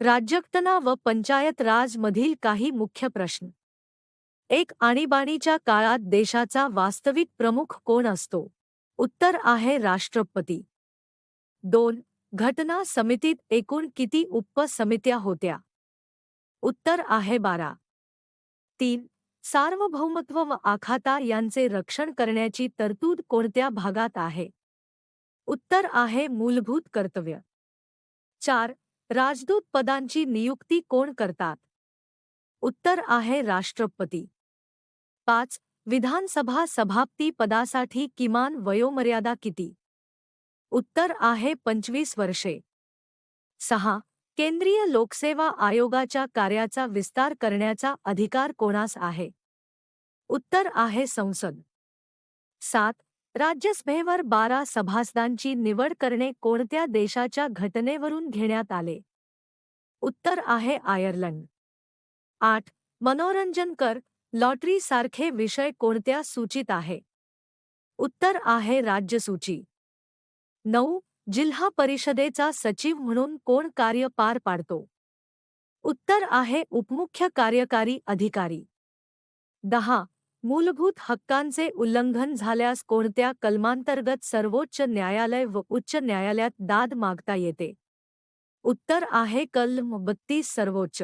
राज्यघटना व पंचायत राज मधील काही मुख्य प्रश्न. 1. आणीबाणीच्या काळात देशाचा वास्तविक प्रमुख कोण असतो? उत्तर आहे राष्ट्रपती. 2. घटना समितीत एकूण किती उपसमित्या होत्या? उत्तर आहे 12. 3. सार्वभौमत्व व आखाता यांचे रक्षण करण्याची तरतूद कोणत्या भागात आहे? उत्तर आहे मूलभूत कर्तव्य. 4. राजदूत पदांची नियुक्ती कोण करतात? उत्तर आहे राष्ट्रपती. 5. विधानसभा सभापती पदासाठी किमान वयोमर्यादा किती? उत्तर आहे 25 वर्षे. 6. केंद्रीय लोकसेवा आयोगाच्या कार्याचा विस्तार करण्याचा अधिकार कोणास आहे? उत्तर आहे संसद. 7. राज्यसभेवर 12 सभासदांची निवड करणे कोणत्या देशाच्या घटनेवरून घेण्यात आले? उत्तर आहे आयर्लंड. 8. मनोरंजन कर, लॉटरी सारखे विषय कोणत्या सूचीत आहे? उत्तर आहे राज्यसूची. 9. जिल्हा परिषदेचा सचिव म्हणून कोण कार्य पार पाडतो? उत्तर आहे उपमुख्य कार्यकारी अधिकारी. 10. मूलभूत हक्कांचे उल्लंघन झाल्यास कोणत्या कलमांतर्गत सर्वोच्च न्यायालय व उच्च न्यायालयात दाद मागता येते? उत्तर आहे कलम 32 सर्वोच्च.